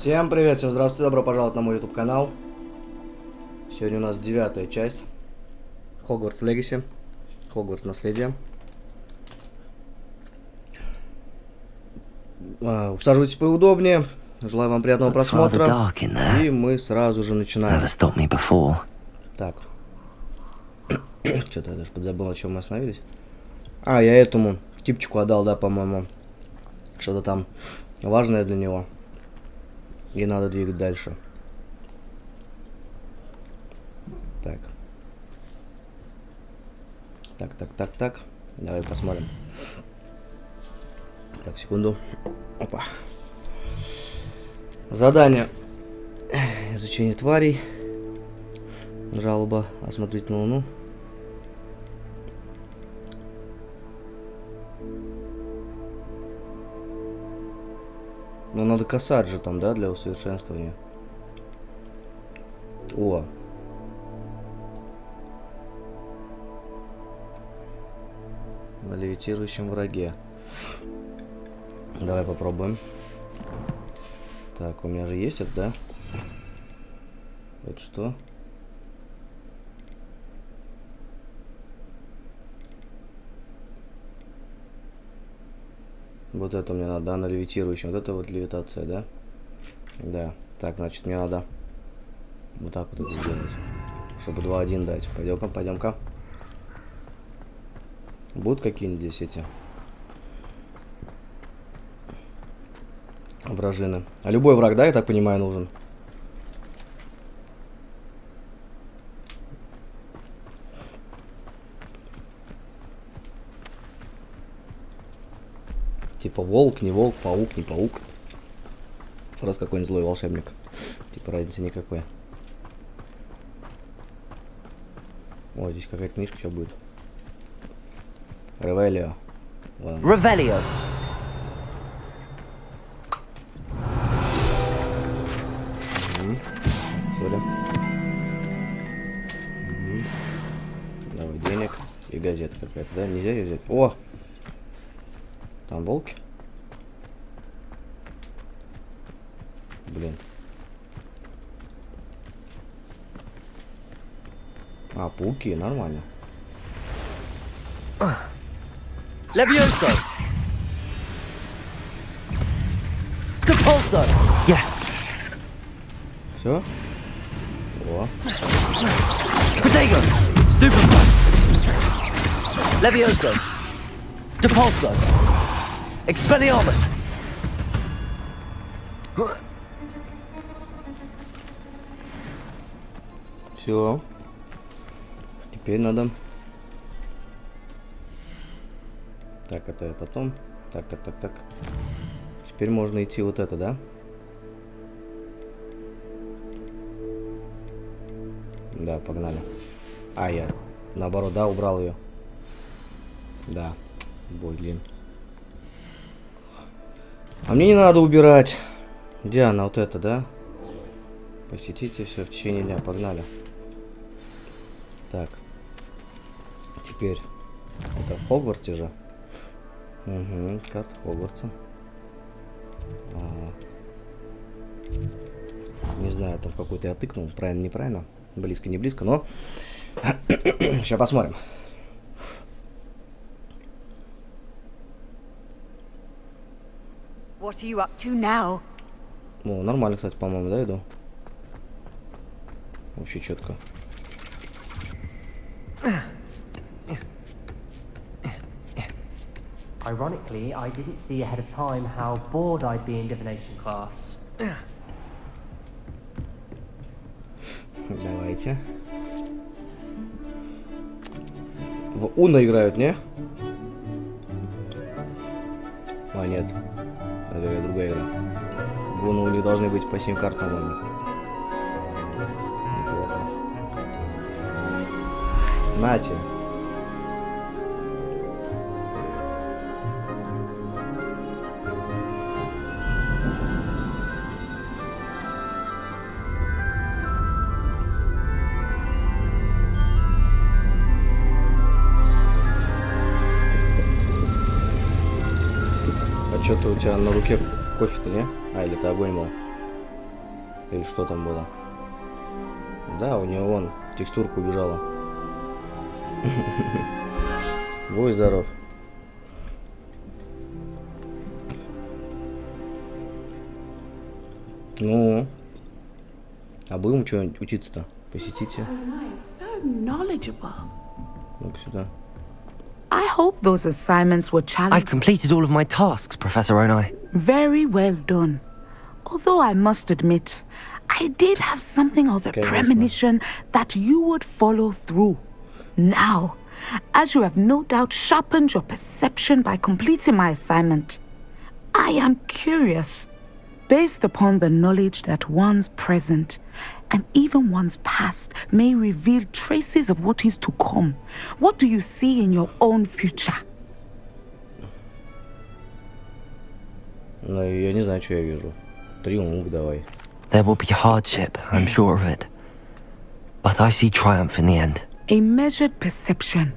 Всем привет, всем здравствуйте, добро пожаловать на мой YouTube канал. Сегодня у нас 9-я часть Hogwarts Legacy, Hogwarts наследие. Усаживайтесь поудобнее, желаю вам приятного просмотра. И мы сразу же начинаем. Так. Что-то я даже подзабыл, на чем мы остановились. Я этому типчику отдал, да, по-моему, что-то там важное для него. И надо двигать дальше. Так. Так. Давай посмотрим. Так, секунду. Опа. Задание. Изучение тварей. Жалоба. Осмотреть на Луну. Но надо касать же там, да, для усовершенствования. О. На левитирующем враге. Давай попробуем. Так, у меня же есть это, да? Это что? Вот это мне надо, да, на левитирующем. Вот это вот левитация, да? Да. Так, значит, мне надо вот так вот это сделать. Чтобы 2-1 дать. Пойдем-ка. Будут какие-нибудь здесь эти вражины? А любой враг, да, я так понимаю, нужен? Типа волк, не волк, паук, не паук. Раз какой-нибудь злой волшебник. Типа разницы никакой. Ой, здесь какая-то книжка сейчас будет. Ревелио. Ревелио. Сори. Давай денег. И газета какая-то, да? Нельзя ее взять? О! Там волки? Блин. Пауки, нормально. Levioso. Depulso. Yes. Все? О. Protego. Stupefy. Levioso. Depulso. Expelliarmus. Все. Теперь надо. Так, это я потом. Так. Теперь можно идти вот это, да? Да, погнали. Я наоборот, да, убрал ее. Да. Блин. А мне не надо убирать. Где она? Вот это, да? Посетите все в течение дня. Погнали. Так. Теперь. Это в Хогвартсе же. Угу, карта Хогвартса. Не знаю, там в какой-то я тыкнул. Правильно, неправильно. Близко, не близко, но... Сейчас посмотрим. What are you up to now? Нормально, кстати, по-моему, да, иду? Вообще четко. Ironically, I didn't see ahead of time how bored I'd be in divination class. Давайте. В Уно играют, не? Нет. Это какая-то другая игра. В Уно у них должны быть по 7 карт, по-моему. Неплохо. Нате. Что-то у тебя на руке кофе-то, не? Или это огонь был? Или что там было? Да, у него вон текстурка убежала. Будь здоров. Ну, а будем что-нибудь учиться-то? Посетите. So knowledgeable. Ну-ка сюда. I hope those assignments were I've challenging. completed all of my tasks, Professor Onai. Very well done. Although I must admit, I did have something of a Конечно. premonition that you would follow through. Now, as you have no doubt sharpened your perception by completing my assignment, I am curious, based upon the knowledge that one's present and even one's past may reveal traces of what is to come. What do you see in your own future? Ну, я не знаю, что я вижу. Триумф давай. There will be hardship, I'm sure of it. But I see triumph in the end. A measured perception.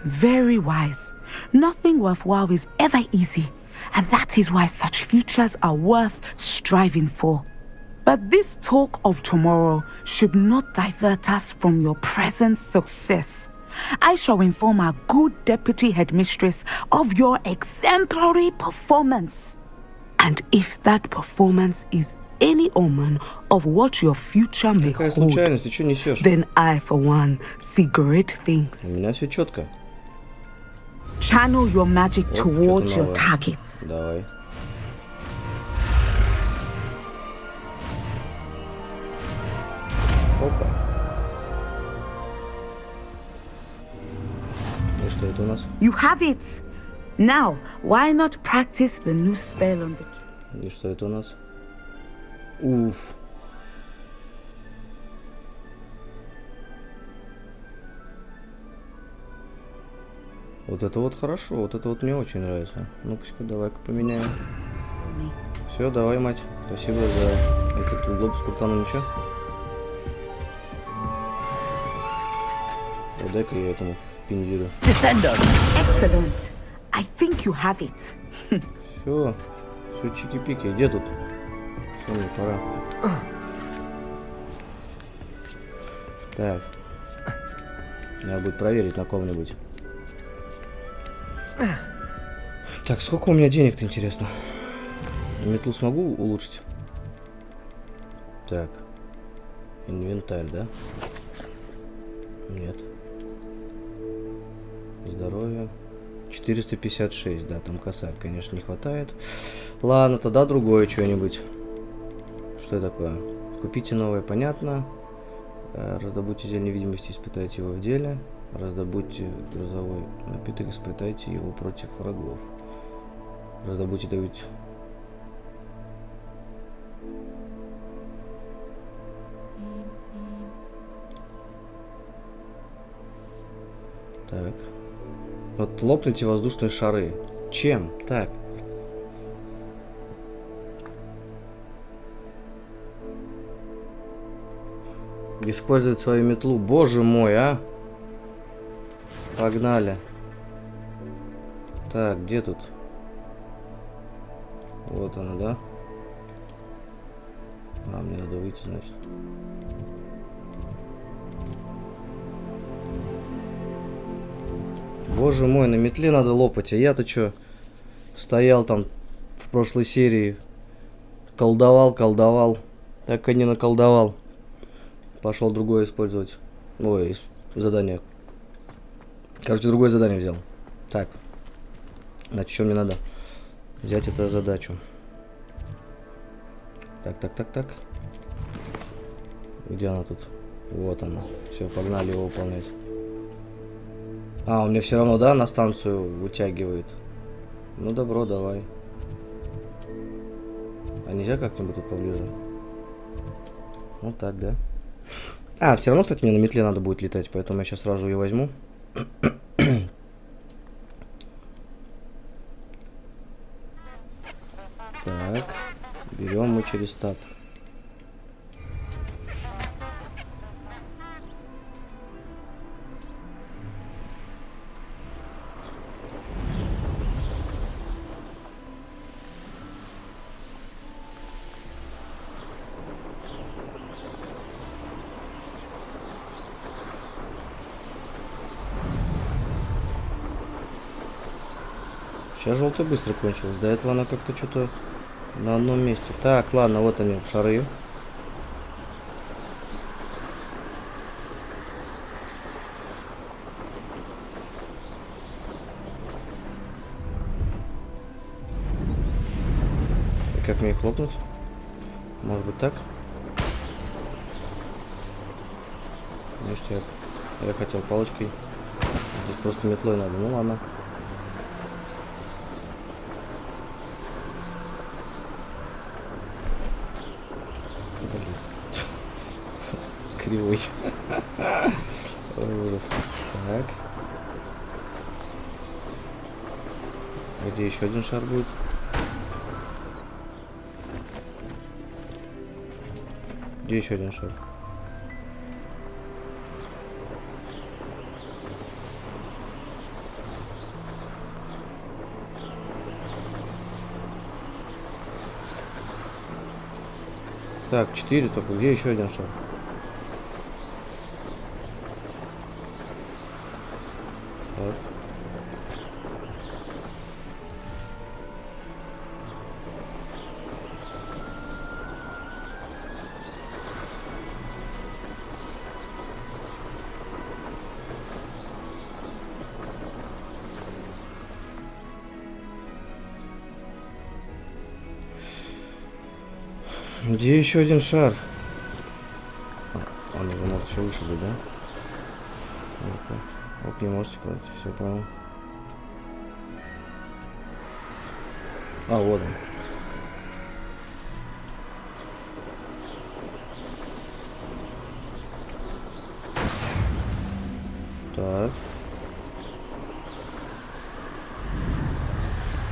Very wise. Nothing worthwhile is ever easy, and that is why such futures are worth striving for. But this talk of tomorrow should not divert us from your present success. I shall inform our good deputy headmistress of your exemplary performance. And if that performance is any omen of what your future may Какая hold, случайность, ты что несешь? then I, for one, see great У things. меня все четко. Channel your magic Оп, towards что-то your новое. targets. Давай. Опа. И что это у нас? You have it! Now, why not practice the new spell on the... И что это у нас? Уф. Вот это вот хорошо, вот это вот мне очень нравится. Ну-ка, давай-ка поменяем. Все, давай, мать. Спасибо за этот глобус крутану, ничего. Вот дай-ка я этому впендирю. Descendo! Excellent! I think you have it. Все, все чики-пики, где тут? Все, мне пора. Так. Надо будет проверить на ком-нибудь. Так, сколько у меня денег-то, интересно? Метлу смогу улучшить? Так. Инвентарь, да? Нет. Здоровье. 456, да, там косарь, конечно, не хватает. Ладно, тогда другое что-нибудь. Что это такое? Купите новое, понятно. Раздобудьте зелень невидимости, испытайте его в деле. Раздобудьте грозовой напиток, испытайте его против врагов. Раздобудьте давить. Так. Вот лопните воздушные шары. Чем? Так. Использовать свою метлу. Боже мой, а! Погнали. Так, где тут? Вот она, да? А, мне надо выйти, значит. Боже мой, на метле надо лопать, а я-то чё? Стоял там в прошлой серии. Колдовал. Так и не наколдовал. Пошел другое использовать. Ой, задание. Короче, другое задание взял. Так. Значит, что мне надо? Взять эту задачу. Так. Где она тут? Вот она. Все, погнали его выполнять. А, он мне все равно, да, на станцию вытягивает. Ну, добро, давай. А нельзя как-нибудь тут поближе? Ну, так, да. А, все равно, кстати, мне на метле надо будет летать, поэтому я сейчас сразу ее возьму. Так, берем мы через таб. Сейчас желтый быстро кончилась. До этого она как-то что-то на одном месте. Так, ладно, вот они, шары. И как мне их хлопнуть? Может быть так? Ништяк. Я хотел палочкой. Здесь просто метлой надо. Ну ладно. Блин. Кривой. Ой, ужас. Так. Где еще один шар будет? Где еще один шар? Так, 4 только. Где еще один шар? Так. Где еще один шар? Он уже может еще выше быть, да? Ну-ка. Оп, не можете пройти, все понял. А, вот он. Так.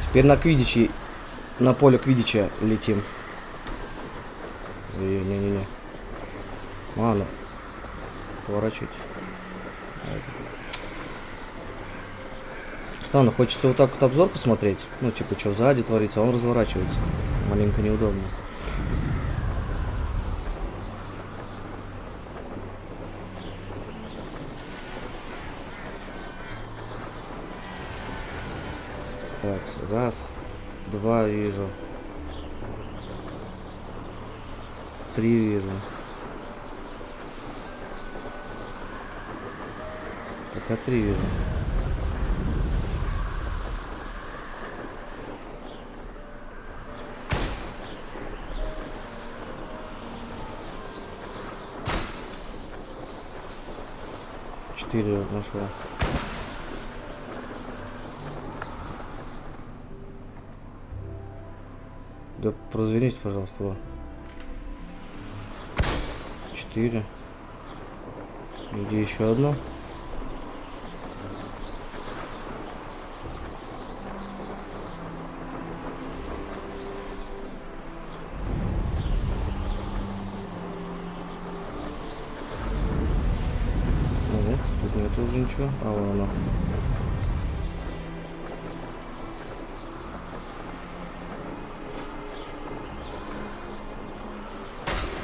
Теперь на квиддичи, на поле квиддича летим. Не-не-не. Ладно. Поворачивать. Странно, хочется вот так вот обзор посмотреть. Ну, типа, что сзади творится, а он разворачивается. Маленько неудобно. Так, раз, два вижу. 3 вижу. Пока 3 вижу. Четыре нашла. Да прозвенись, пожалуйста. Во. 4. Где еще одно? Ну, тут нет уже ничего. А вон оно.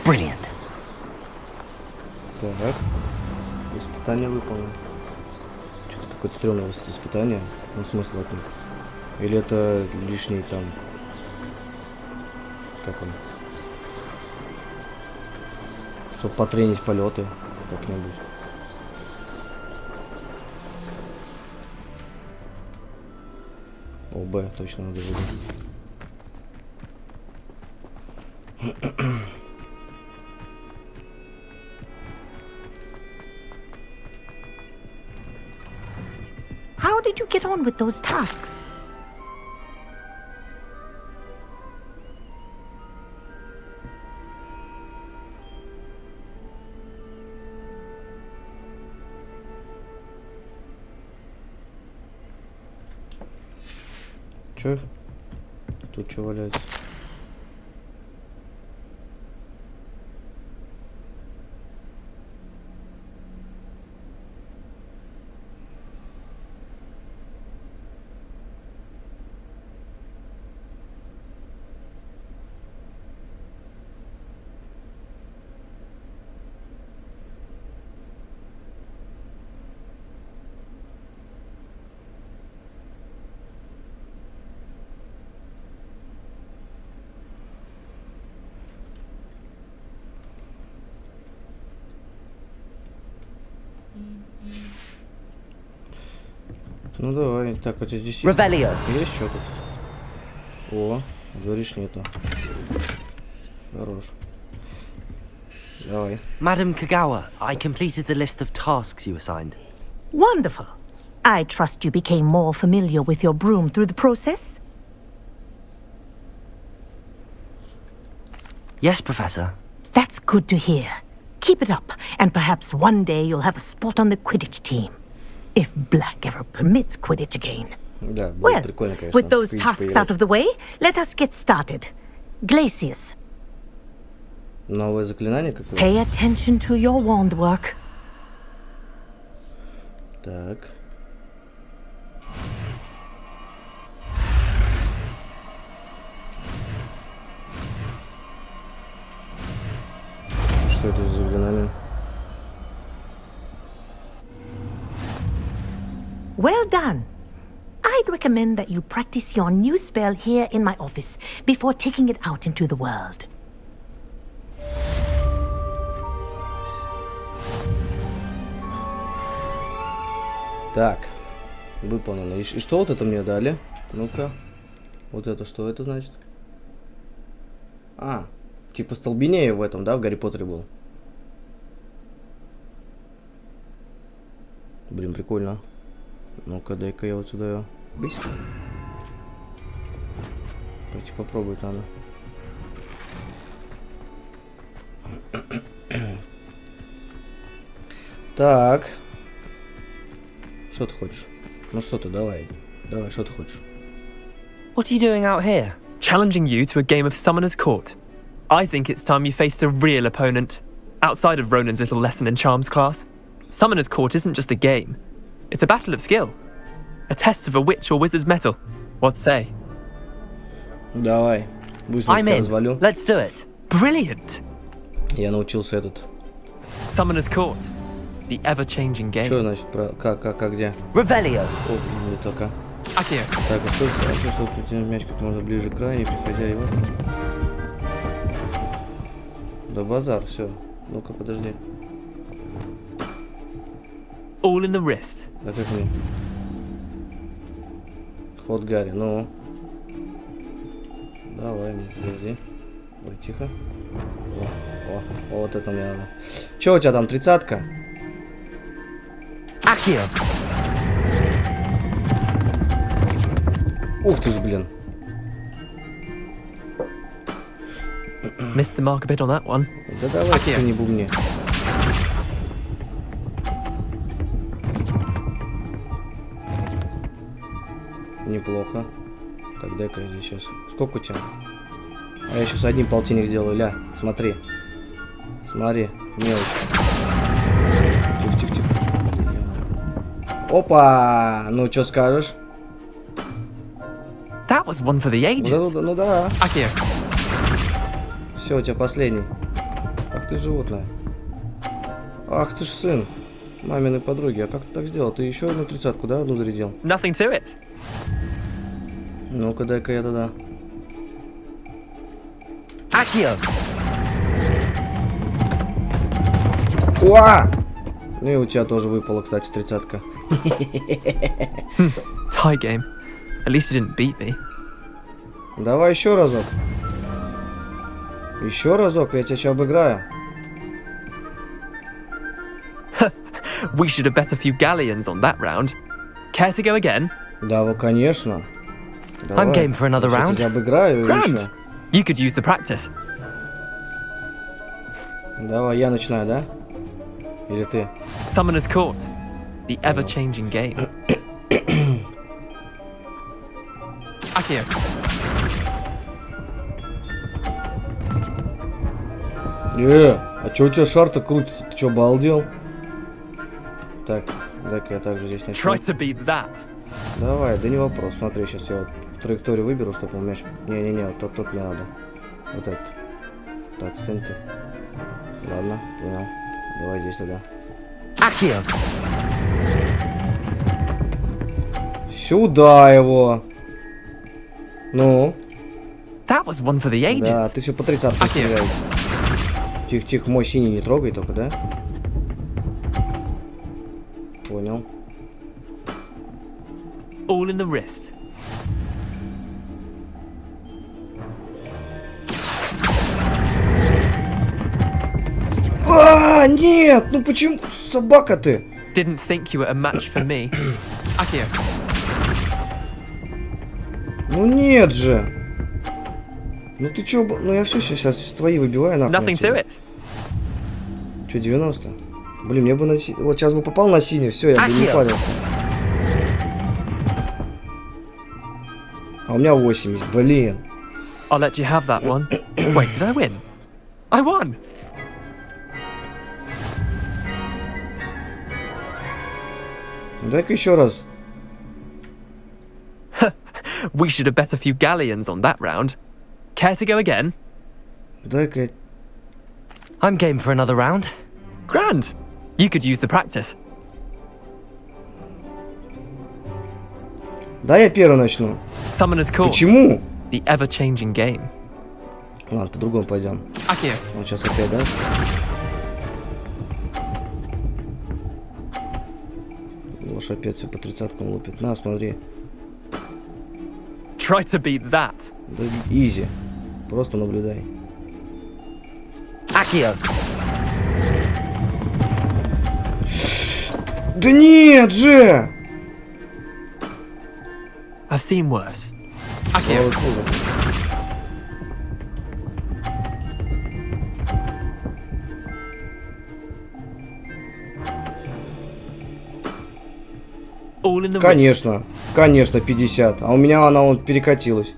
Brilliant. Так, испытание выполнено. Что-то какое-то стрёмное испытание. Ну, смысл от них. Или это лишний там... Как он? Чтобы потренить полеты как-нибудь. О, Б, точно надо же. How did you get on with those tasks? Чё? Тут что валяется? Ну давай, так, вот здесь Revelio. есть что тут? О, говоришь, нету. Хорош. Давай. Madam Kagawa, I completed the list of tasks you assigned. Wonderful. I trust you became more familiar with your broom through the process? Yes, Professor. That's good to hear. Keep it up, and perhaps one day you'll have a spot on the Quidditch team. If Black ever permits Quidditch again. Да, будет Well, прикольно, конечно. with those Quidditch tasks поиграть. out of the way, let us get started. Glacius, Новое заклинание какое-то? pay attention to your wand work. Так. Что это за заклинание? Well done. I'd recommend that you practice your new spell here in my office before taking it out into the world. Так. Выполнено. И что вот это мне дали? Ну-ка. Вот это что это значит? А, типа столбенее в этом, да, в Гарри Поттере был. Блин, прикольно. Ну-ка, дай-ка я вот сюда ее. Бись. Пойти попробовать надо. Так. Что ты хочешь? Ну что ты, давай. Давай, что ты хочешь? What are you doing out here? Challenging you to a game of Summoner's Court. I think it's time you faced a real opponent, outside of Ronan's little lesson in charms class. Summoner's Court isn't just a game. It's a battle of skill. A test of a witch or wizard's mettle. What say? Давай. Быстро I'm тебя in. развалю. Let's do it. Brilliant! Я научился этот. Summoner's Court. The ever-changing game. Что значит про как где? Revelio. О, блин, не только. Akio. Так, готовься, чтобы притянуть мяч как можно ближе к краю, не приходя его. Да базар, все. Ну-ка, подожди. All in the wrist. Да как мне? Ход Гарри, ну. Давай, подожди. Ой, тихо. О, вот это мне надо. Че у тебя там, 30-ка? Akio. Ух ты ж, блин. Missed the mark a bit on that one. Да давай, Акия. ты не бубни. Неплохо. Так, дай-ка я здесь сейчас. Сколько у тебя? А я сейчас одним полтинник сделаю, ля. Смотри. Смотри, мелочь. Тихо. Опа! Ну, что скажешь? That was one for the ages. Ну да. Akio. Все, у тебя последний. Ах ты животное. Ах ты ж сын маминой подруги. А как ты так сделал? Ты еще одну 30-ку, да, одну зарядил? Nothing to it. Ну-ка, дай-ка я тогда. Akio. Уа! Ну и у тебя тоже выпала, кстати, 30-ка. Tie game. At least you didn't beat me. Давай еще разок. Еще разок, я тебя сейчас обыграю. We should have bet a few galleons on that round. Care to go again? Да, вот, конечно. I'm game for another Я round. тебя обыграю Grand. еще. You could use the practice. Давай, я начинаю, да? Или ты? Summoner's Court. The ever-changing game. Akio. А чё у тебя шар-то крутится? Ты чё, обалдел? Так, дай-ка я также здесь начну. Try to beat that. Давай, да не вопрос. Смотри, сейчас я вот траекторию выберу, чтобы он мяч... Не-не-не, вот тот мне надо. Вот этот. Так, отстань ты. Ладно, понял. Давай здесь тогда. Akio. Сюда его. Ну? That was one for the ages. Да, ты все по 30 стреляй. Тихо, мой синий не трогай только, да? Понял. All in the wrist. А, нет! Ну почему? Собака ты! Didn't think you were a match for me. Akio. Ну нет же! Ну ты чё? Ну я все сейчас твои выбиваю нахуй. Nothing to it. Чё, 90? Блин, мне бы на... Вот сейчас бы попал на синий, все, я бы не парился. А у меня 80, блин. I'll let you have that one. Wait, did I win? I won! Дай-ка еще раз. We should have bet a few galleons on that round. Care to go again? Дай-ка... I'm game for another round. Grand. You could use the practice. Да, я первый начну. Summoner's Court. Почему? The ever-changing game. Ладно, по-другому пойдем. Akio. Вот сейчас опять, да? Лошь опять все по 30-кам лупит. На, смотри. Try to beat that. Да, изи. Просто наблюдай. Akio. Да нет же! I've seen worse. А Akio. вот хуже. All in the wrist. Конечно, конечно, 50. А у меня она вон перекатилась.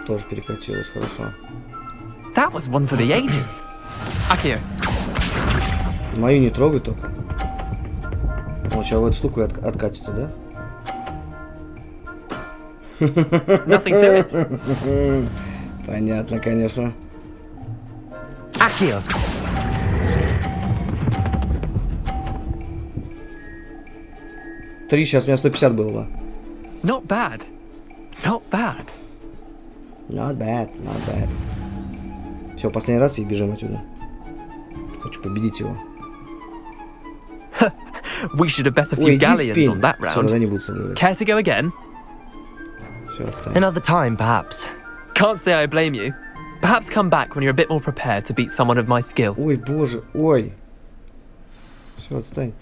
Тоже перекатилась, хорошо. That was one for the ages. Akio. Мою не трогай только. Вот сейчас в эту штуку и откатится, да? Nothing to it. Понятно, конечно. Akio. Три, сейчас у меня 150 было бы. Not bad. Not bad. Not bad, not bad. Все, последний раз и бежим отсюда. Хочу победить его. We should have bet a Ой, few иди в galleons пень. on that Все, round. тогда не буду с тобой играть. Care to go again? Все, отстань. Another time, perhaps. Can't say I blame you. Perhaps come back when you're a bit more prepared to beat someone of my skill. Ой, боже, ой. Все, отстань.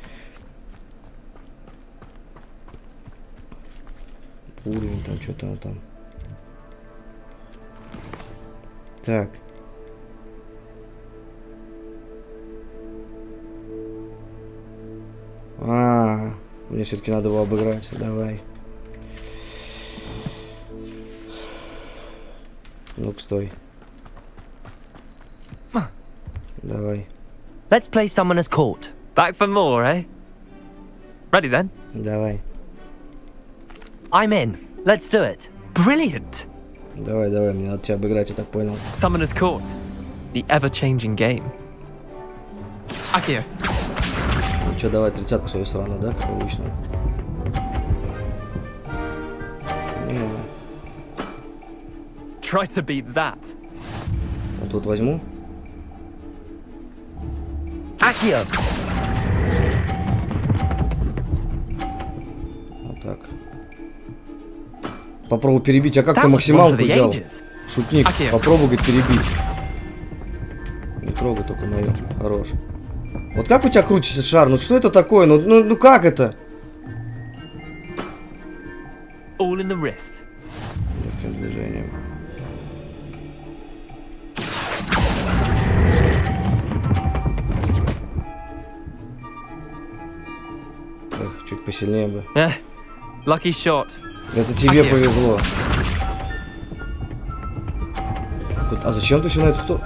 Уровень там, что-то там. Так. Мне все-таки надо его обыграть. Давай. Ну-ка, стой. Давай. Let's play Summoner's Court. Back for more, eh? Ready then? Давай. I'm in. Let's do it. Brilliant. Давай, давай. Мне надо тебя обыграть, я так понял. Summoner's Court. The ever-changing game. Akio. Ну что, давай 30-ку свою сраную, да, как обычно? Не. Try to beat that. Вот тут возьму. Akio. Вот так. Попробуй перебить. А как That ты was one for максималку the взял? ages. Шутник. Акия. Попробуй, говорит, перебить. Не трогай только мою. Хорош. Вот как у тебя крутится шар? Ну что это такое? Ну как это? All in the wrist. Легким движением. Эх, чуть посильнее бы. Lucky shot. Это тебе Акия. повезло. А зачем ты все на эту сторону?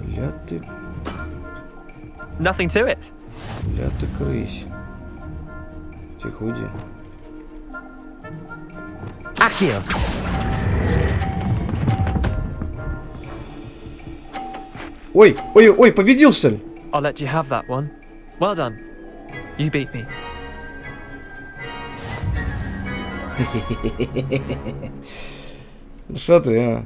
Бля ты... Nothing to it. Бля ты крысь. Тихо, уйди. Akio. Ой, ой, ой, победил, что ли? I'll let you have that one. Well done. You beat me. Ну что ты, а?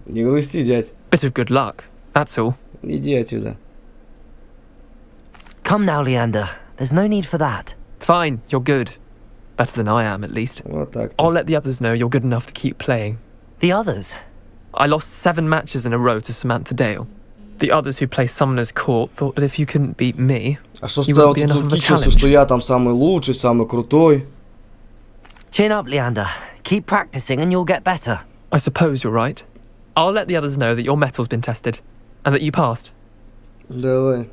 Не грусти, дядь. Bit of good luck. That's all. Иди отсюда. Come now, Leander. There's no need for that. Fine, you're good. Better than I am, at least. Вот так. I'll let the others know you're good enough to keep playing. The others? I lost 7 matches in a row to Samantha Dale. The others who play Summoner's Court thought that if you couldn't beat me, А что you стоял wouldn't be тут enough of a кичился, challenge. что я там самый лучший, самый крутой? Chin up, Leander. Keep practicing and you'll get better. I suppose you're right. I'll let the others know that your metal's been tested, and that you passed. Давай.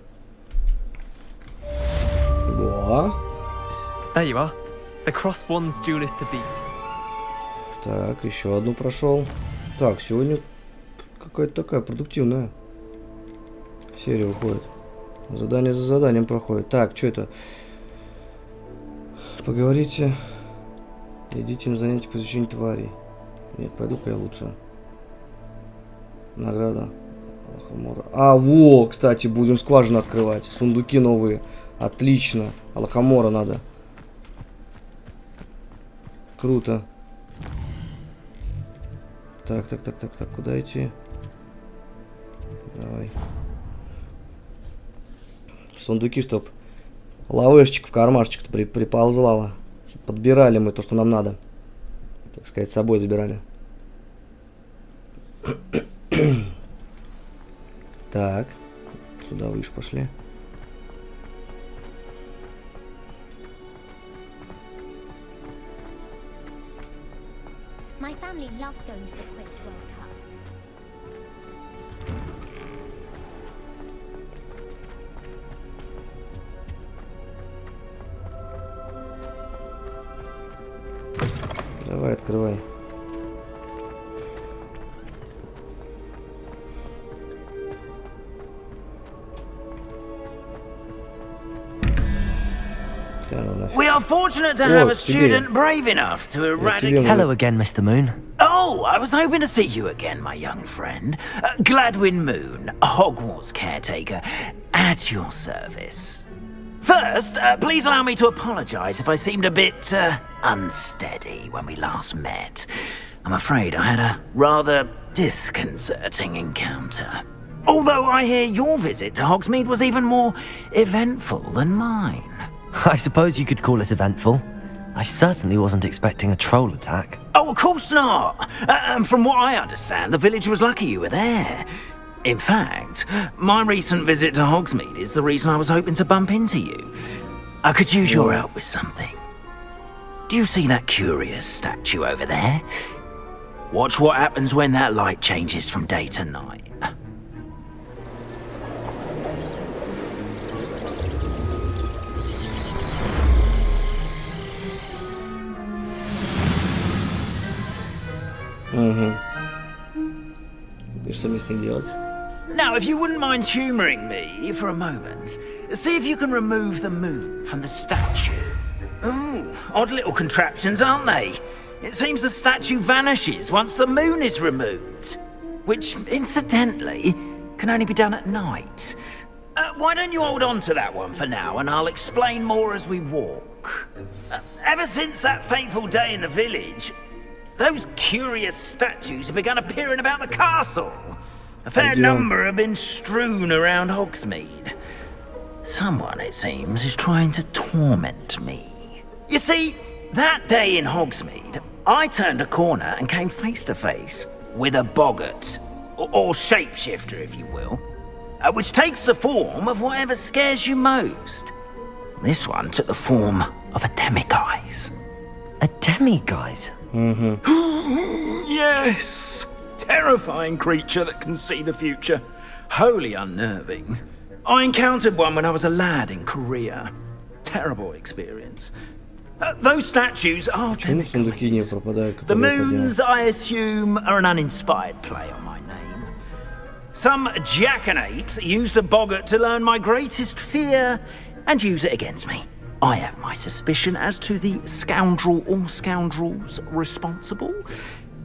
Во. There you are. The Cross Wands duelist to beat. Так, еще одну прошел. Так, сегодня какая-то такая продуктивная серия выходит. Задание за заданием проходит. Так, что это? Поговорите. Идите на занятия по изучению тварей. Нет, пойду-ка я лучше. Награда. А, во, кстати, будем скважину открывать. Сундуки новые. Отлично. Алхамора надо. Круто. Так, куда идти? Давай. Сундуки, чтоб лавешечек в кармашечек-то приползла. Чтоб подбирали мы то, что нам надо. Так сказать, с собой забирали. Так. Сюда выше пошли. My family loves going to the Quidditch World Cup. Давай, открывай. We are fortunate to have a student brave enough to eradicate... Hello again, Mr. Moon. Oh, I was hoping to see you again, my young friend. Gladwin Moon, Hogwarts caretaker, at your service. First, please allow me to apologize if I seemed a bit, unsteady when we last met. I'm afraid I had a rather disconcerting encounter. Although I hear your visit to Hogsmeade was even more eventful than mine. I suppose you could call it eventful. I certainly wasn't expecting a troll attack. Oh, of course not. From what I understand, the village was lucky you were there. In fact, my recent visit to Hogsmeade is the reason I was hoping to bump into you. I could use your help with something. Do you see that curious statue over there? Watch what happens when that light changes from day to night. И что мне с ней делать? Now, if you wouldn't mind humouring me for a moment, see if you can remove the moon from the statue. Ooh, odd little contraptions, aren't they? It seems the statue vanishes once the moon is removed. Which, incidentally, can only be done at night. Why don't you hold on to that one for now, and I'll explain more as we walk. Ever since that fateful day in the village, those curious statues have begun appearing about the castle. A fair number have been strewn around Hogsmeade. Someone, it seems, is trying to torment me. You see, that day in Hogsmeade, I turned a corner and came face to face with a boggart, or shapeshifter, if you will, which takes the form of whatever scares you most. This one took the form of a demiguise. A demiguise? Yes! Terrifying creature that can see the future. Wholly unnerving. I encountered one when I was a lad in Korea. Terrible experience. Those statues are demiguises. The moons, I assume, are an uninspired play on my name. Some jackanapes used a boggart to learn my greatest fear and use it against me. I have my suspicion as to the scoundrel or scoundrels responsible.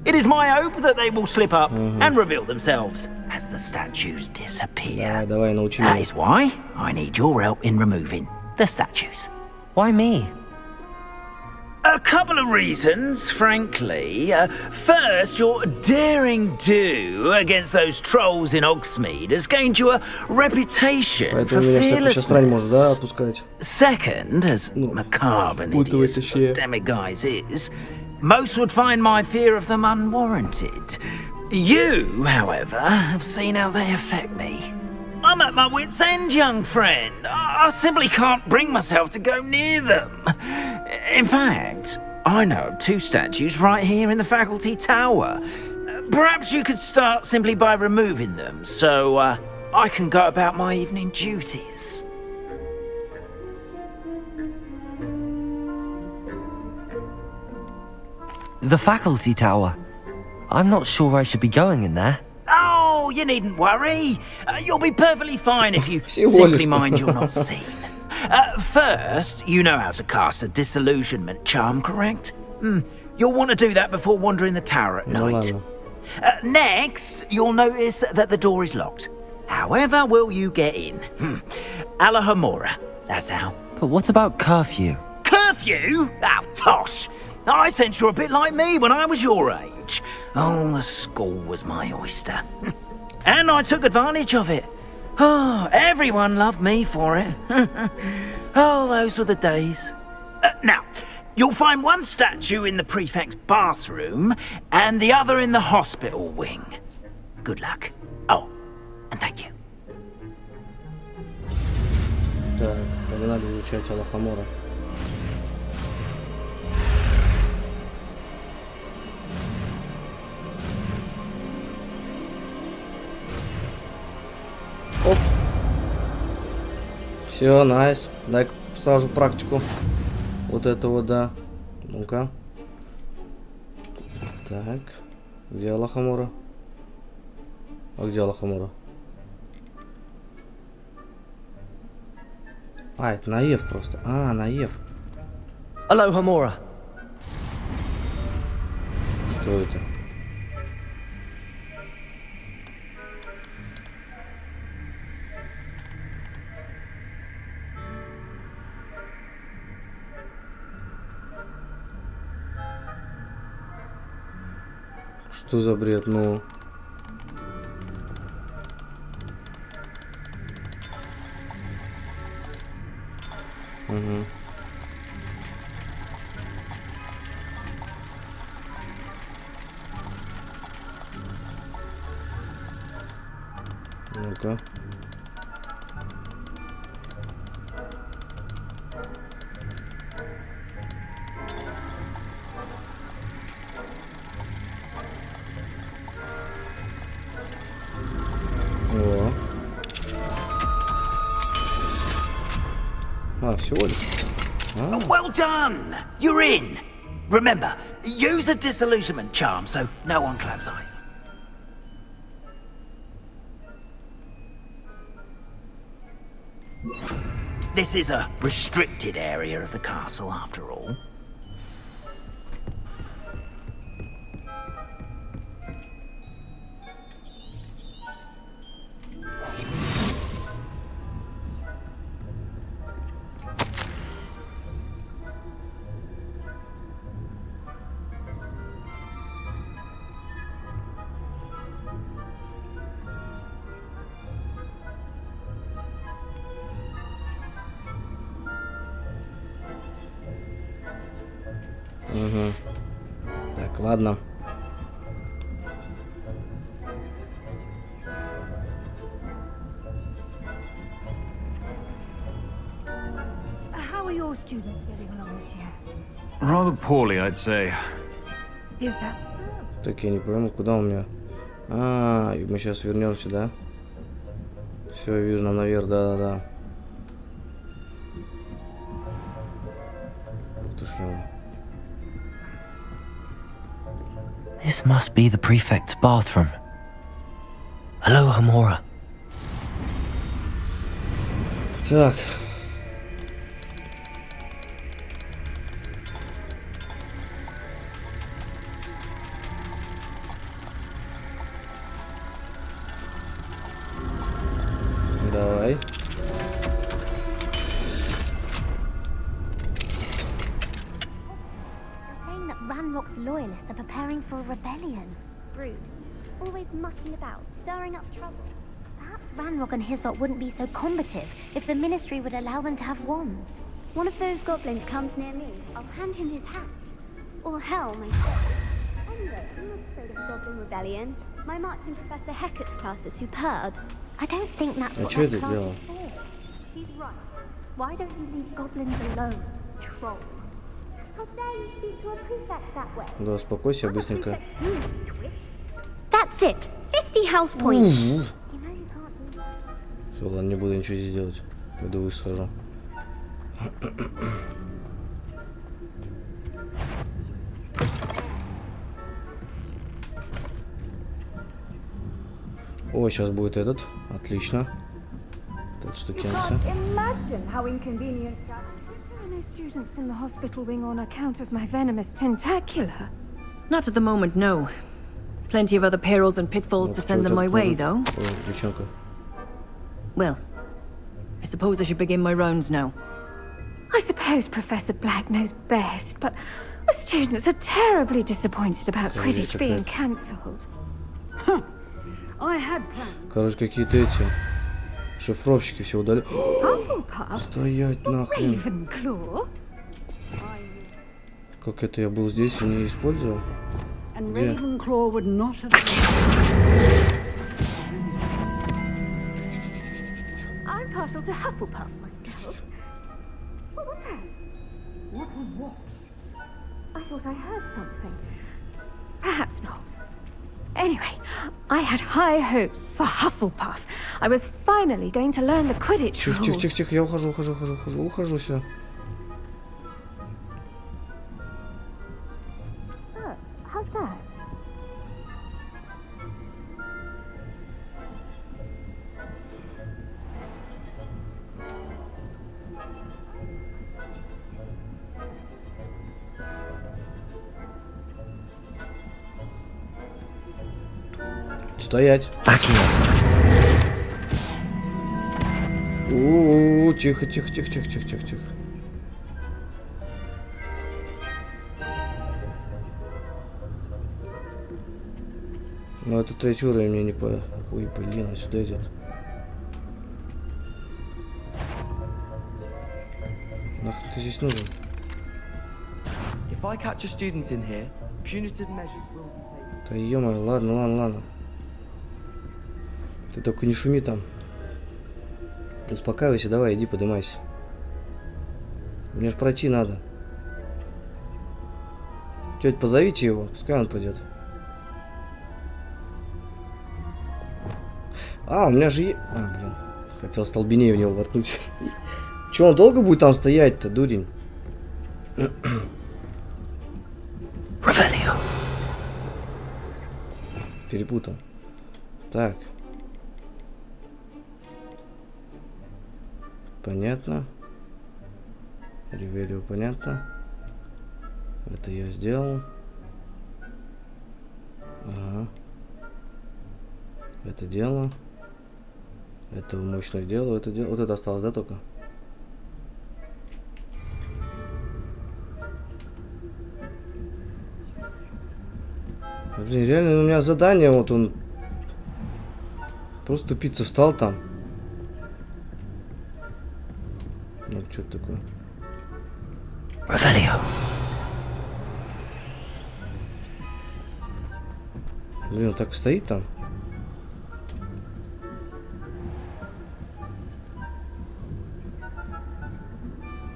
It is my hope that they will slip up and reveal themselves as the statues disappear. That is why I need your help in removing the statues. Why me? A couple of reasons, frankly. First, your daring do against those trolls in Hogsmeade has gained you a reputation for Поэтому меня всякую срань можешь, да, fearlessness. отпускать. Second, as macabre and Путывайся hideous все. demiguise is, most would find my fear of them unwarranted. You, however, have seen how they affect me. I'm at my wit's end, young friend. I simply can't bring myself to go near them. In fact, I know of 2 statues right here in the faculty tower. Perhaps you could start simply by removing them, so I can go about my evening duties. The faculty tower. I'm not sure I should be going in there. Oh, you needn't worry. You'll be perfectly fine if you Всего simply лишь. mind you're not seen. First, you know how to cast a disillusionment charm, correct? You'll want to do that before wandering the tower at Ну night. ладно. Next, you'll notice that the door is locked. However will you get in? Alahamora, that's how. But what about curfew? Curfew? Oh, tosh! I sense you're a bit like me when I was your age. Oh, the school was my oyster. And I took advantage of it. Oh, everyone loved me for it. Oh, those were the days. Now, you'll find one statue in the prefect's bathroom and the other in the hospital wing. Good luck. Oh, and thank you. Так, погнали изучать Алахамора. Оп. Все, найс. Дай сразу практику. Вот это вот, да. Ну-ка. Так. Где Алахамора? А где Алахамора? А, это наев просто. А, наев. Hello, Hamora. Что это? Что за бред? Ну... Угу. Ну-ка. О. А, всего лишь. Well done! You're in! Remember, use a disillusionment charm so no one claps eyes. This is a restricted area of the castle, after all. Угу. Так, ладно. How are your students getting along this year? Rather poorly, I'd say. Is that Так, я не пойму, куда у меня. А, и мы сейчас вернемся, да? Все, вижу, нам наверх, да-да-да. Ух ты ж, This must be the prefect's bathroom. Hello, Hamora. Так. Давай. Ranrock's loyalists are preparing for a rebellion. Rude. Always mucking about, stirring up trouble. Perhaps Ranrock and his lot wouldn't be so combative if the Ministry would allow them to have wands. One of those goblins comes near me, I'll hand him his hat. Or hell, myself. Anyway, I'm not afraid of a goblin rebellion. My marching Professor Hecat's class is superb. I don't think that's what that class is for. He's right. Why don't you leave goblins alone, troll? How dare you speak to a prefect that way? Да, успокойся быстренько. That's it. 50 house points. Все, ладно, не буду ничего здесь делать. Пойду выше схожу. О, сейчас будет этот. Отлично. Тут штукенция. Imagine how inconvenient that is. There are no students in the hospital wing on account of my venomous tentacular. Not at the moment, no. Plenty of other perils and pitfalls to send them my way, though. Ой, девчонка. Well, I suppose I should begin my rounds now. I suppose Professor Black knows best, but the students are terribly disappointed about Quidditch being cancelled. I had planned. Короче, какие-то эти шифровщики все удали. Стоять нахрен. Ravenclaw. Как это я был здесь и не использовал? And Где? Ravenclaw would not have. I'm partial to Hufflepuff myself. What was that? What was what? I thought I heard something. Perhaps not. Anyway, I had high hopes for Hufflepuff. I was finally going to learn the Quidditch rules. Тихо, тихо, тихо, я ухожу, все. Oh, how's that? Стоять. У-у-у, тихо. Ну это третий уровень мне не по... Ой, блин, он сюда идет. Нахуй ты здесь нужен? If I catch a student in here, punitive measures will be taken. Да ё-моё, ладно. Ты только не шуми там. Успокаивайся, давай, иди подымайся. Мне ж пройти надо. Тёть, позовите его, пускай он пойдет. А, у меня же... блин. Хотел столбеней в него воткнуть. Че, он долго будет там стоять-то, дурень? Revelio. Перепутал. Так. Понятно. Ревелио понятно. Это я сделал. Ага. Это дело. Это мощное дело. Это дело. Вот это осталось, да, только? Блин, реально у меня задание, вот он просто тупица встал там. Ну, что это такое? Revelio. Блин, он так и стоит там.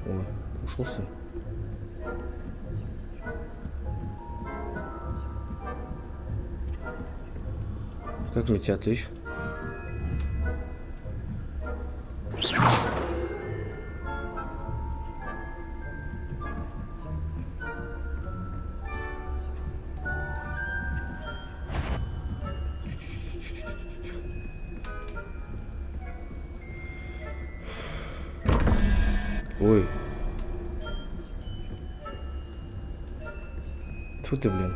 Ой, ушел что ли? Как мне тебя отвлечь? Ой. Тьфу ты, блин.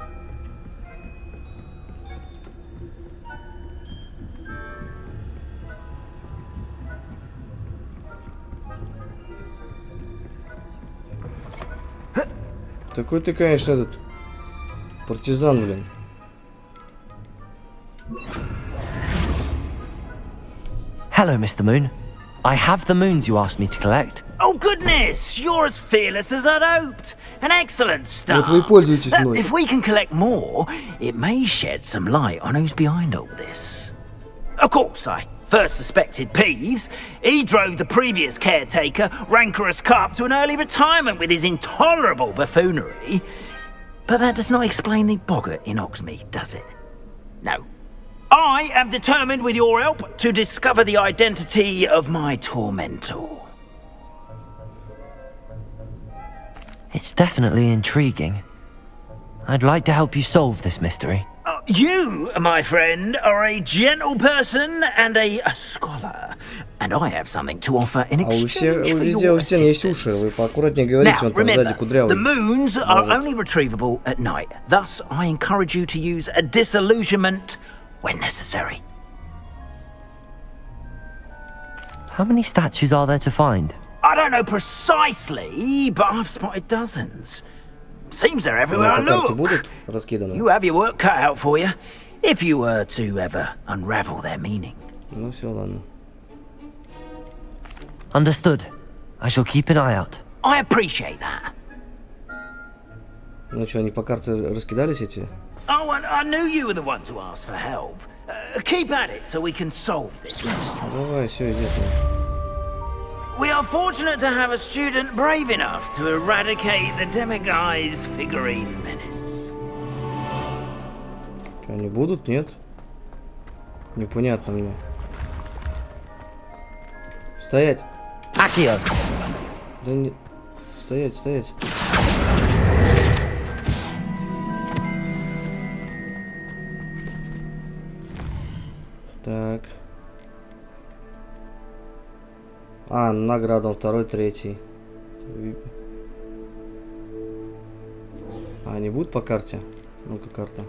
Такой ты, конечно, этот Партизан, блин. Hello, Mr. Moon. I have the moons you asked me to collect. Oh goodness, you're as fearless as I'd hoped. An excellent start. Вот вы и пользуетесь мной. If we can collect more, it may shed some light on who's behind all this. Of course, I first suspected Peeves. He drove the previous caretaker, rancorous carp, to an early retirement with his intolerable buffoonery. But that does not explain the boggart in Oxmead, does it? No. I am determined, with your help, to discover the identity of my tormentor. It's definitely intriguing. I'd like to help you solve this mystery. You, my friend, are a gentle person and a scholar, and I have something to offer in exchange for your assistance. Now, remember, the moons are only retrievable at night. Thus, I encourage you to use a disillusionment when necessary. How many statues are there to find? I don't know precisely, but I've spotted dozens. Seems they're everywhere I look. You have your work cut out for you, if you were to ever unravel their meaning. Ну все, ладно. Understood. I shall keep an eye out. I appreciate that. Ну что, они по карте раскидались эти? Oh, I knew you were the one to ask for help. Keep at it so we can solve this. Давай, все, иди. We are fortunate to have a student brave enough to eradicate the Demiguy's figurine menace. Что, они будут? Нет? Непонятно мне. Стоять! Акио! Да не... Стоять, стоять. Так. А, наградам второй, третий. А, они будут по карте? Ну-ка, карта.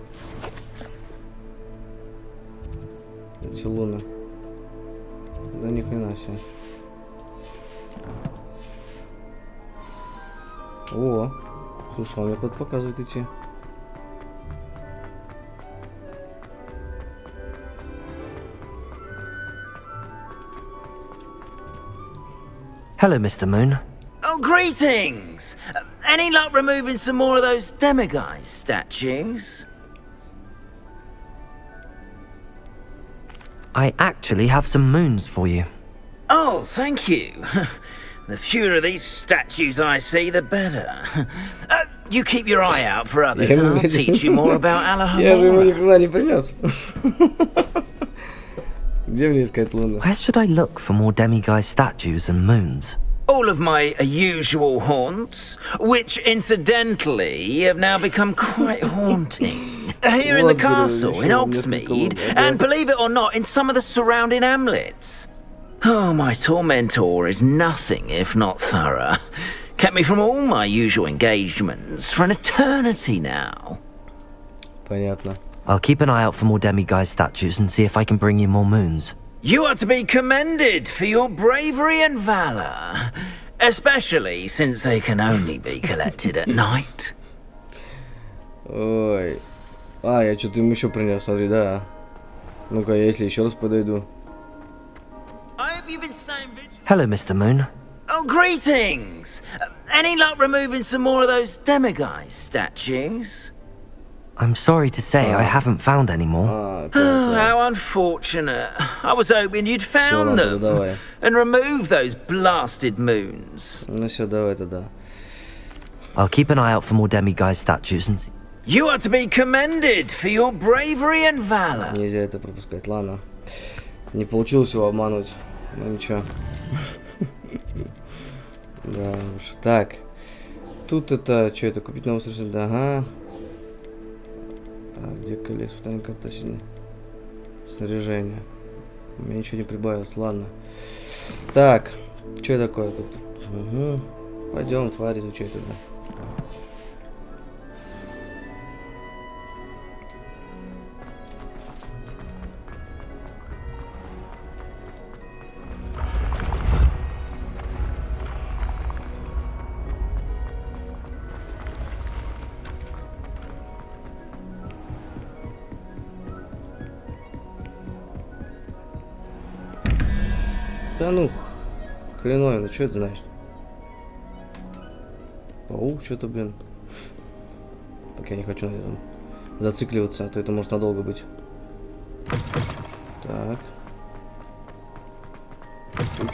Эти луны. Да ни хрена себе. О, слушай, он мне куда-то показывает идти. Hello, Mr. Moon. Oh, greetings! Any luck removing some more of those Demiguise statues? I actually have some moons for you. Oh, thank you. The fewer of these statues I see, the better. You keep your eye out for others, and I'll teach you more about Allahamora. Я же его никогда не принес. Где мне искать луны? Where should I look for more demiguise statues and moons? All of my usual haunts, which incidentally have now become quite haunting. Here in the castle, in Oxmead, and believe it or not, in some of the surrounding hamlets. Oh, my tormentor is nothing if not thorough. Kept me from all my usual engagements for an eternity now. Понятно. I'll keep an eye out for more demiguise statues and see if I can bring you more moons. You are to be commended for your bravery and valor, especially since they can only be collected at night. Ой. А, я что-то ему еще принес, смотри, да. Ну-ка, я если еще раз подойду. Hello, Mr. Moon. Oh, greetings! Any luck removing some more of those Demiguise statues? I'm sorry to say I haven't found any more. Oh, how unfortunate. I was hoping you'd found them and removed those blasted moons. Ну все, давай тогда. I'll keep an eye out for more demiguise statues and see. You are to be commended for your bravery and valor. Нельзя это пропускать, ладно. Не получилось его обмануть. Ну ничего. Да уж. Так. Тут это, что это, купить новое совершенно, да, ага. А, где колес? Вот они карта синяя. Снаряжение. У меня ничего не прибавилось, ладно. Так. Что такое тут? Угу. Пойдем, тварь, изучай тогда. Да ну, хреновина, что это значит? Паук, что-то, блин. Так, я не хочу на этом зацикливаться, а то это может надолго быть. Так. Тут.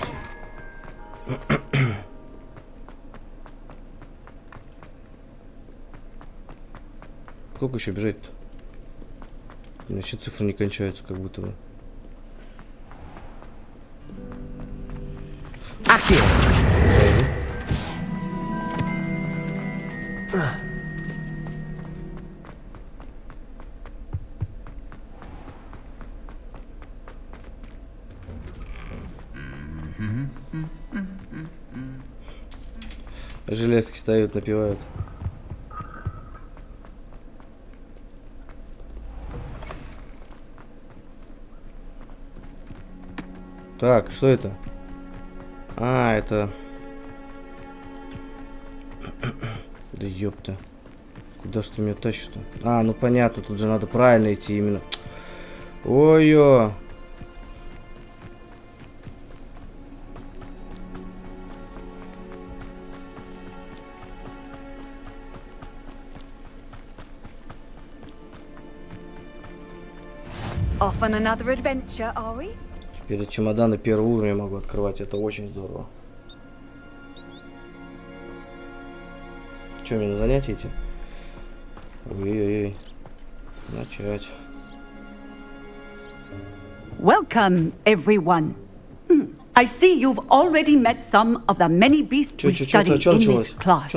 Сколько еще бежать-то? Значит, цифры не кончаются, как будто бы. Железки стоят, напевают. Так, что это? А, это... Да ёпта. Куда ж ты меня тащишь-то? А, ну понятно, тут же надо правильно идти именно. Ой-ё. Off on another adventure, are we? Теперь чемоданы первого уровня могу открывать, это очень здорово. Что, мне на занятия идти? Ой-ой-ой. Начать. Welcome, everyone. I see you've already met some of the many beasts we study in this class.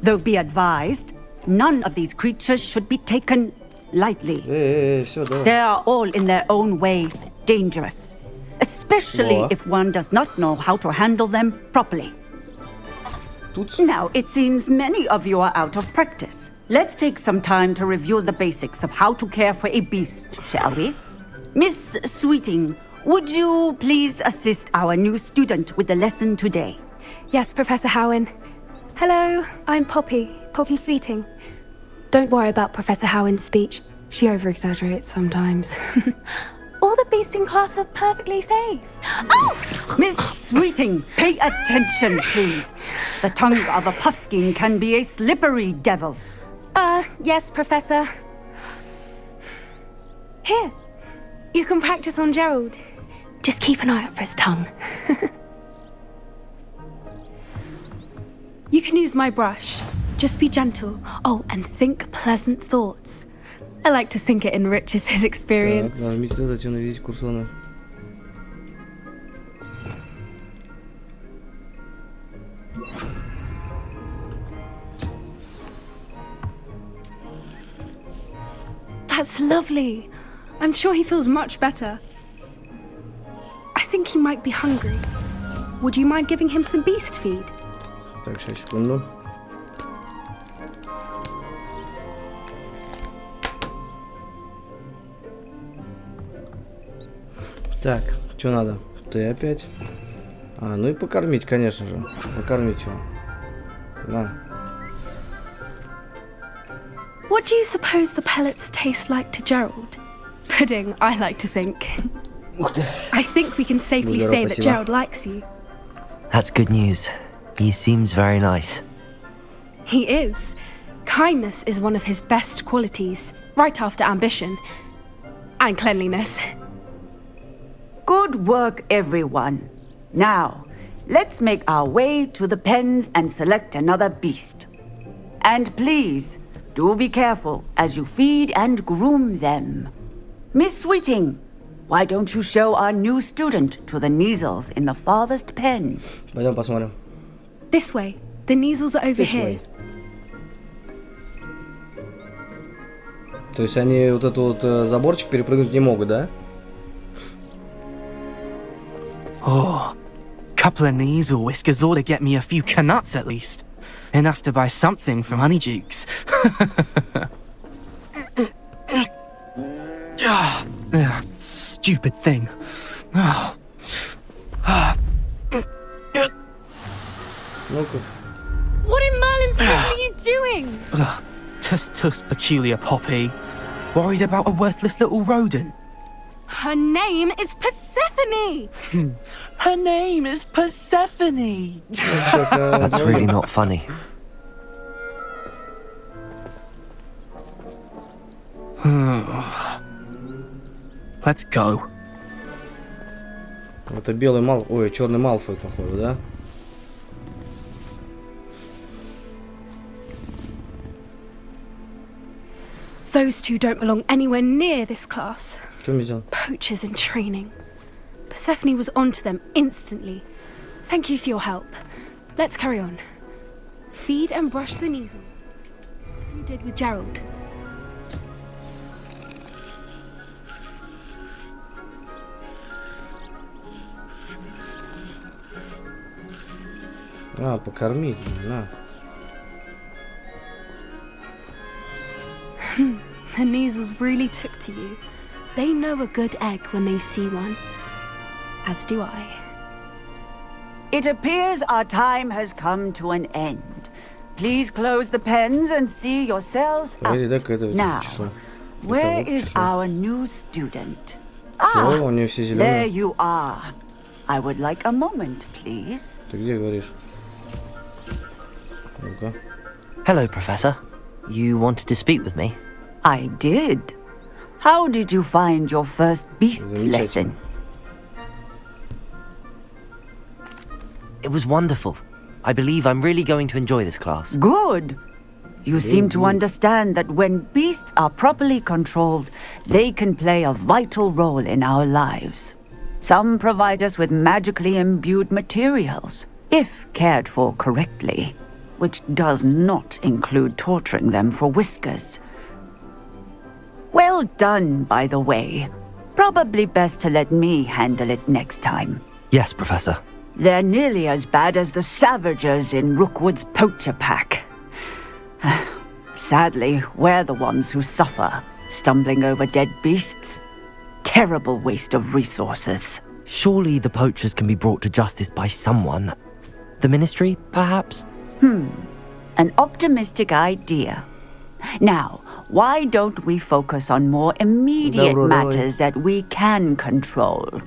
Though be advised, none of these creatures should be taken lightly. They are all in their own way dangerous, especially if one does not know how to handle them properly. Now, it seems many of you are out of practice. Let's take some time to review the basics of how to care for a beast, shall we? Miss Sweeting, would you please assist our new student with the lesson today? Yes, Professor Howen. Hello, I'm Poppy Sweeting. Don't worry about Professor Howen's speech. She over-exaggerates sometimes. All the beasts in class are perfectly safe. Oh! Miss Sweeting, pay attention, please. The tongue of a puffskein can be a slippery devil. Yes, Professor. Here, you can practice on Gerald. Just keep an eye out for his tongue. You can use my brush. Just be gentle. Oh, and think pleasant thoughts. I like to think it enriches his experience. That's lovely. I'm sure he feels much better. I think he might be hungry. Would you mind giving him some beast feed? Так, сейчас, секунду. Так, что надо? Ты опять? А, ну и покормить, конечно же. Покормить его. На. What do you suppose the pellets taste like to Gerald? Pudding, I like to think. I think we can safely say that Gerald likes you. That's good news. He seems very nice. He is. Kindness is one of his best qualities, right after ambition. And cleanliness. Good work, everyone. Now, let's make our way to the pens and select another beast. And please, do be careful as you feed and groom them. Miss Sweeting, why don't you show our new student to the Neasels in the farthest pen? Пойдем посмотрим. This way. The Neasels are over here. То есть они вот этот вот заборчик перепрыгнуть не могут, да? Oh, couple of Neasel whiskers ought to get me a few canuts at least. Enough to buy something from Honeydukes. Stupid thing. What in Merlin's name are you doing? Tuss peculiar Poppy. Worried about a worthless little rodent. Her name is Persephone! Her name is Persephone! That's really not funny. Let's go. Это белый ой, черный Малфой, походу, да? Those two don't belong anywhere near this class. Что мне делать? Poachers in training. Persephone was onto them instantly. Thank you for your help. Let's carry on. Feed and brush the measles, as you did with Gerald. Покормить, на. The Neasels really took to you. They know a good egg when they see one. As do I. It appears our time has come to an end. Please close the pens and see yourselves out. Now, where is our new student? There you are. I would like a moment, please. Ты где говоришь? Ну-ка. Hello, Professor. You wanted to speak with me? I did. How did you find your first beasts lesson? It was wonderful. I believe I'm really going to enjoy this class. Good. You seem to understand that when beasts are properly controlled, they can play a vital role in our lives. Some provide us with magically imbued materials, if cared for correctly, which does not include torturing them for whiskers. Well done, by the way. Probably best to let me handle it next time. Yes, Professor. They're nearly as bad as the Savagers in Rookwood's poacher pack. Sadly, we're the ones who suffer, stumbling over dead beasts. Terrible waste of resources. Surely the poachers can be brought to justice by someone. The Ministry, perhaps? An optimistic idea. Now, why don't we focus on more immediate matters that we can control?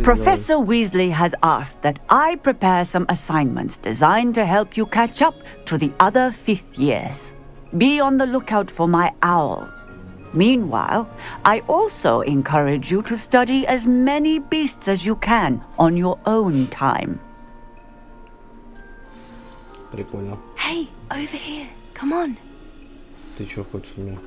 Professor Weasley has asked that I prepare some assignments designed to help you catch up to the other 5th years. Be on the lookout for my owl. Meanwhile, I also encourage you to study as many beasts as you can on your own time. Прикольно. Hey, over here. Come on. Ты что хочешь от меня?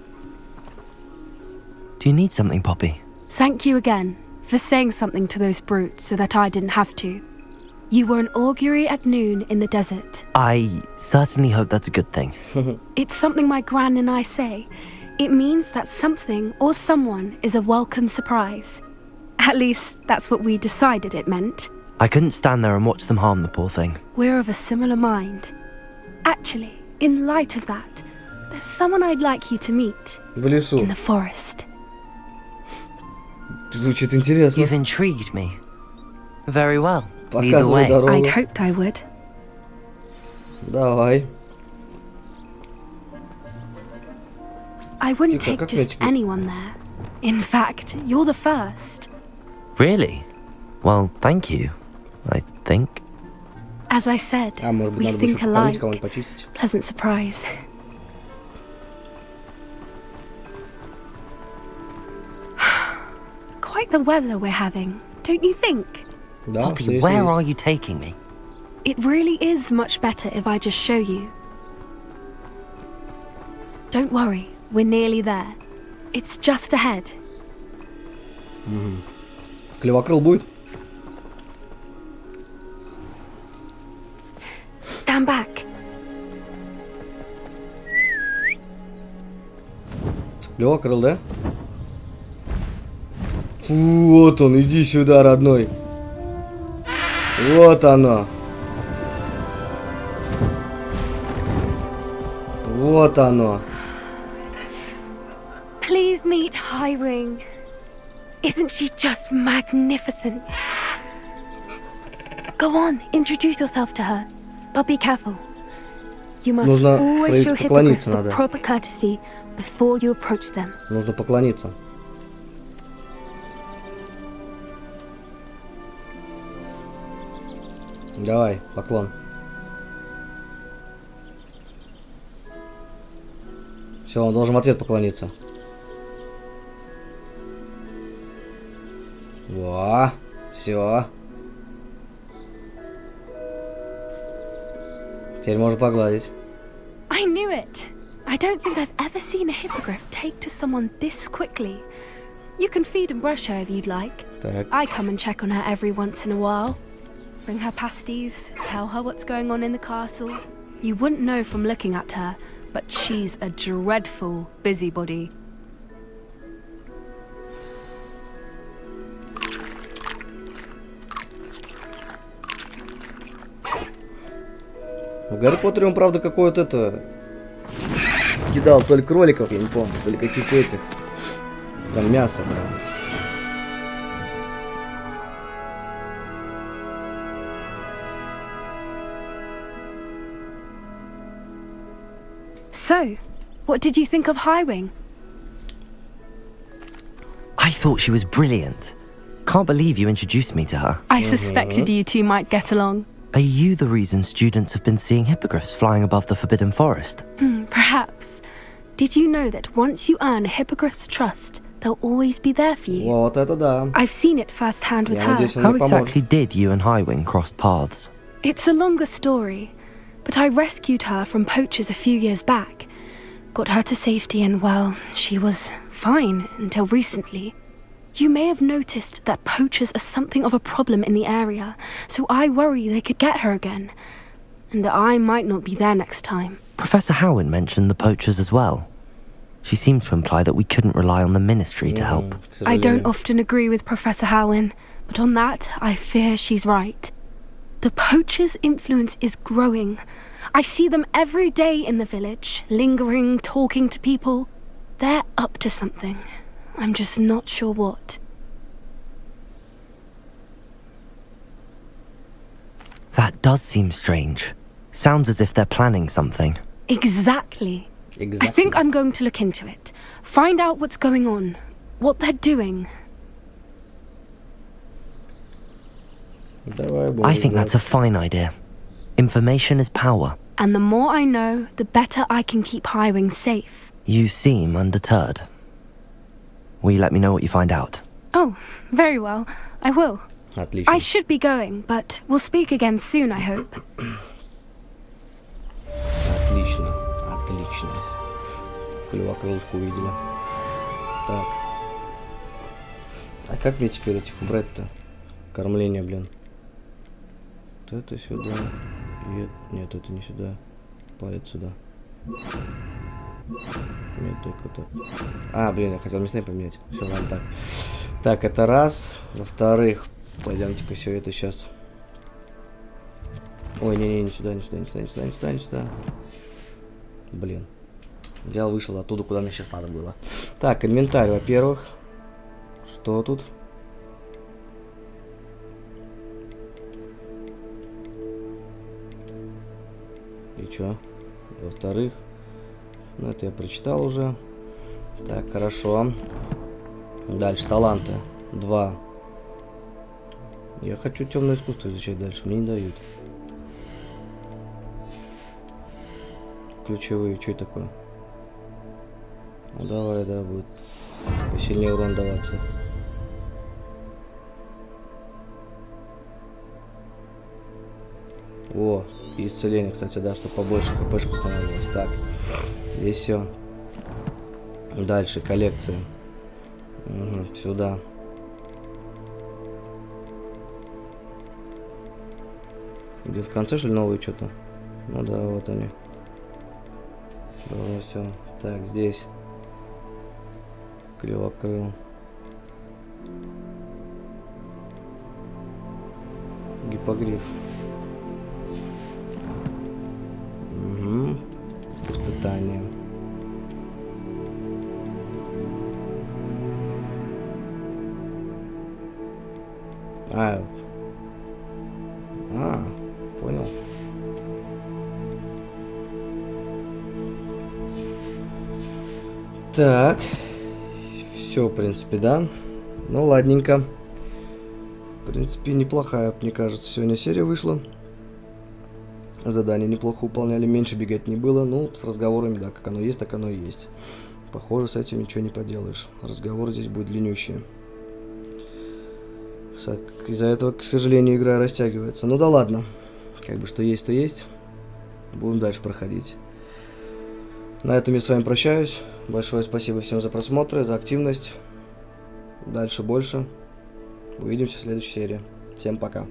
Do you need something, Poppy? Thank you again for saying something to those brutes so that I didn't have to. You were an augury at noon in the desert. I certainly hope that's a good thing. It's something my gran and I say. It means that something or someone is a welcome surprise. At least, that's what we decided it meant. I couldn't stand there and watch them harm the poor thing. We're of a similar mind. Actually, in light of that, there's someone I'd like you to meet. В лесу. In the forest. Звучит интересно. You've intrigued me. Very well. Показывай дорогу. I'd hoped I would. Давай. I wouldn't take just anyone there. In fact, you're the first. Really? Well, thank you, I think. As I said, we think alike. Pleasant surprise. Quite the weather we're having, don't you think? Poppy, where are you taking me? It really is much better if I just show you. Don't worry, we're nearly there. It's just ahead. Клевокрыл будет? Stand back. Клевокрыл, да? Вот он, иди сюда, родной. Вот оно. Вот оно. Please meet Highwing. Isn't she just magnificent? Go on, introduce yourself to her. But be careful. You must always show hippogriffs the proper courtesy before you approach them. Нужно поклониться. Давай, поклон. Все, он должен в ответ поклониться. Во, все. Теперь можно погладить. I knew it. I don't think I've ever seen a hippogriff take to someone this quickly. You can feed and brush her if you'd like. Так. I come and check on her every once in a while. Bring her pasties, tell her what's going on in the castle. You wouldn't know from looking at her, but she's a dreadful busybody. В Гарри Поттере он, правда, какое-то это... кидал то ли кроликов, я не помню, то ли каких-то этих. Там мясо, прям. So, what did you think of Highwing? I thought she was brilliant. Can't believe you introduced me to her. I suspected you two might get along. Are you the reason students have been seeing hippogriffs flying above the Forbidden Forest? Perhaps. Did you know that once you earn a hippogriff's trust, they'll always be there for you? Вот это да. I've seen it firsthand with her. How exactly did you and Highwing cross paths? It's a longer story, but I rescued her from poachers a few years back. Got her to safety and, well, she was fine until recently. You may have noticed that poachers are something of a problem in the area, so I worry they could get her again. And I might not be there next time. Professor Howin mentioned the poachers as well. She seemed to imply that we couldn't rely on the Ministry to help. I don't often agree with Professor Howin, but on that, I fear she's right. The poachers' influence is growing. I see them every day in the village, lingering, talking to people. They're up to something. I'm just not sure what. That does seem strange. Sounds as if they're planning something. Exactly. I think I'm going to look into it. Find out what's going on. What they're doing. I think that's a fine idea. Information is power. And the more I know, the better I can keep Highwing safe. You seem undeterred. Will you let me know what you find out? Oh, very well. I will. Отлично. I should be going, but we'll speak again soon, I hope. Отлично, отлично. Клювокрылышку увидели. Так. А как мне теперь этих убрать-то? Кормление, блин. Вот это сюда. И... Нет, это не сюда. Палец сюда. Нет, только так. А, блин, я хотел местные поменять. Все, ладно, так. Так, это раз. Во-вторых, пойдемте-ка все это сейчас. Ой, не сюда, не сюда, не сюда, не сюда, не сюда, не сюда. Блин. Взял, вышел оттуда, куда мне сейчас надо было. Так, инвентарь, во-первых. Что тут? И чё? Во-вторых, ну это я прочитал уже. Так, хорошо. Дальше, таланты. 2. Я хочу темное искусство изучать дальше, мне не дают. Ключевые, что это такое? Ну давай, да, будет посильнее урон даваться. О, и исцеление, кстати, да, чтобы побольше хпшек становилось. Так, здесь все. Дальше, коллекция. Угу, сюда. Где в конце, что ли, новые что-то? Ну да, вот они. Давай, все. Так, здесь. Клевокрыл. Гиппогриф. Угу. Испытание. Понял. Так. Все, в принципе, да. Ну, ладненько. В принципе, неплохая, мне кажется, сегодня серия вышла. Задания неплохо выполняли, меньше бегать не было. Ну, с разговорами, да, как оно есть, так оно и есть. Похоже, с этим ничего не поделаешь. Разговор здесь будет длиннющий. Из-за этого, к сожалению, игра растягивается. Ну да ладно. Как бы что есть, то есть. Будем дальше проходить. На этом я с вами прощаюсь. Большое спасибо всем за просмотры, за активность. Дальше больше. Увидимся в следующей серии. Всем пока.